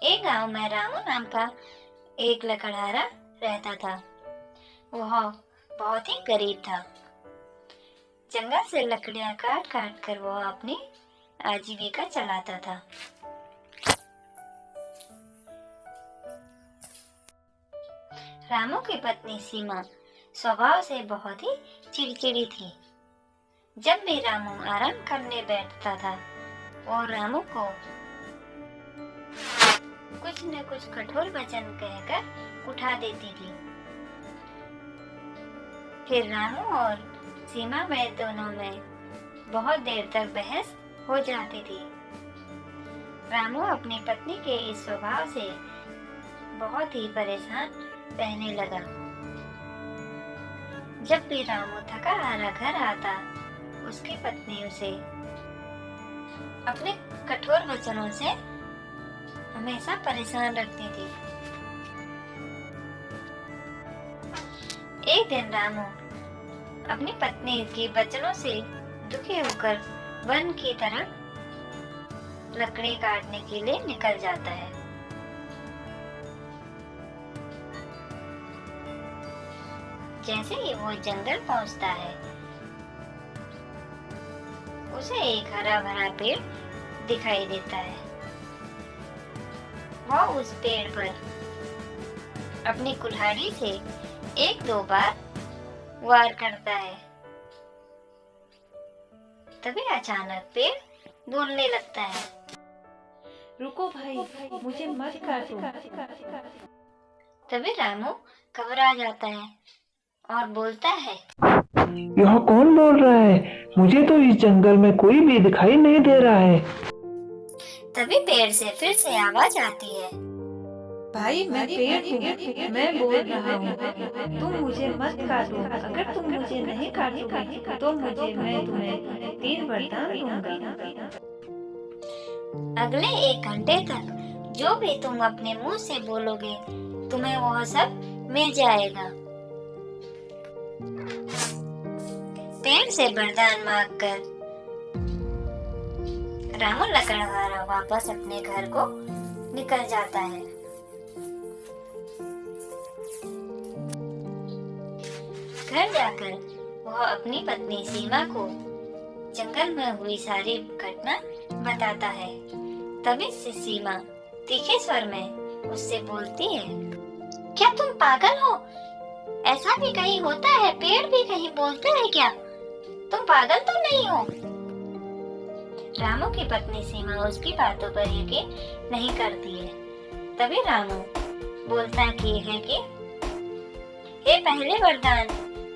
एक गांव में रामू नाम का एक लकड़हारा रहता था। वह बहुत ही गरीब था। जंगल से लकड़ियां काट काट कर वह अपनी आजीविका चलाता था। रामू की पत्नी सीमा स्वभाव से बहुत ही चिड़चिड़ी थी। जब भी रामू आराम करने बैठता था और रामू को कुछ न कुछ कठोर वचन कहकर उठा देती थी। फिर रामू और सीमा में दोनों में बहुत देर तक बहस हो जाती थी। रामू अपनी पत्नी के इस स्वभाव से बहुत ही परेशान रहने लगा। जब भी रामू थका हारा घर आता, उसकी पत्नी उसे अपने कठोर वचनों से हमेशा परेशान रखती थी। एक दिन रामू अपनी पत्नी के वचनों से दुखी होकर वन की तरफ लकड़ी काटने के लिए निकल जाता है। जैसे ही वो जंगल पहुंचता है, उसे एक हरा भरा पेड़ दिखाई देता है। वह उस पेड़ पर अपनी कुल्हाड़ी से एक दो बार वार करता है। तभी अचानक पेड़ बोलने लगता है, रुको भाई, मुझे मत काटो। तभी रामू घबरा जाता है और बोलता है, यह कौन बोल रहा है? मुझे तो इस जंगल में कोई भी दिखाई नहीं दे रहा है। तभी पेड़ से फिर से आवाज आती है, भाई मैं पेड़ हूँ, मैं बोल रहा हूँ, तुम मुझे मत काटो। अगर तुम मुझे नहीं काटोगे तो मैं तुम्हें 3 वरदान दूंगा। अगले 1 घंटे तक जो भी तुम अपने मुंह से बोलोगे, तुम्हें वह सब मिल जाएगा। पेड़ से वरदान मांगकर रामू लकड़हारा वापस अपने घर को निकल जाता है। घर जाकर वह अपनी पत्नी सीमा को जंगल में हुई सारी घटना बताता है। तभी से सीमा तीखे स्वर में उससे बोलती है, क्या तुम पागल हो? ऐसा भी कहीं होता है? पेड़ भी कहीं बोलते हैं क्या? तुम पागल तो नहीं हो? रामू की पत्नी सीमा उसकी बातों पर यकीन नहीं करती है। तभी रामू बोलता है कि हे पहले वरदान,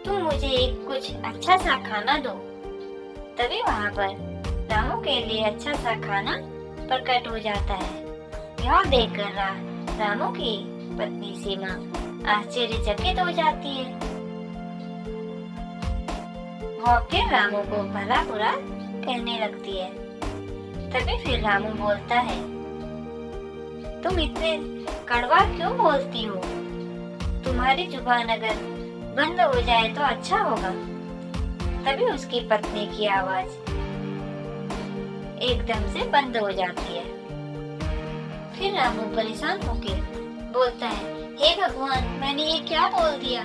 तुम मुझे एक कुछ अच्छा सा खाना दो। तभी वहाँ पर रामू के लिए अच्छा सा खाना प्रकट हो जाता है। यह देखकर रामू की पत्नी सीमा आश्चर्यचकित हो जाती है। वह फिर रामू को भला बुरा कहने लगती है। तभी फिर रामू बोलता है, तुम इतने कड़वा क्यों बोलती हो? तुम्हारी जुबान अगर बंद हो जाए तो अच्छा होगा। तभी उसकी पत्नी की आवाज एकदम से बंद हो जाती है। फिर रामू परेशान होकर बोलता है, हे भगवान, मैंने ये क्या बोल दिया?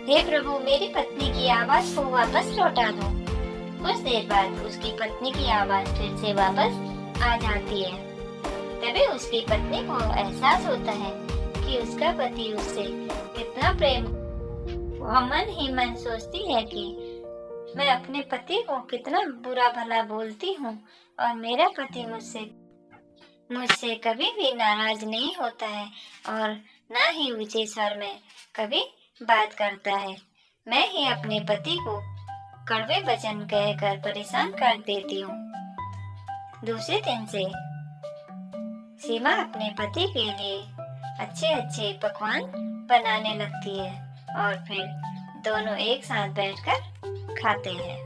हे प्रभु, मेरी पत्नी की आवाज को वापस लौटा दो। कुछ देर बाद उसकी पत्नी की आवाज फिर से वापस आ जाती है। तभी उसकी पत्नी को एहसास होता है कि उसका पति उससे कितना प्रेम। वह मन ही मन सोचती है कि मैं अपने पति को कितना बुरा भला बोलती हूँ और मेरा पति मुझसे कभी भी नाराज नहीं होता है और ना ही ऊंचे स्वर में कभी बात करता है। मैं ही अपने पति को कड़वे वचन कहकर परेशान कर देती हूँ। दूसरे दिन से सीमा अपने पति के लिए अच्छे अच्छे पकवान बनाने लगती है और फिर दोनों एक साथ बैठकर खाते हैं।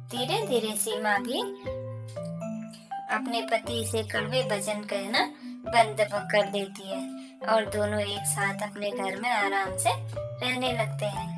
धीरे धीरे सीमा भी अपने पति से कड़वे वचन कहना बंद कर देती है और दोनों एक साथ अपने घर में आराम से रहने लगते हैं।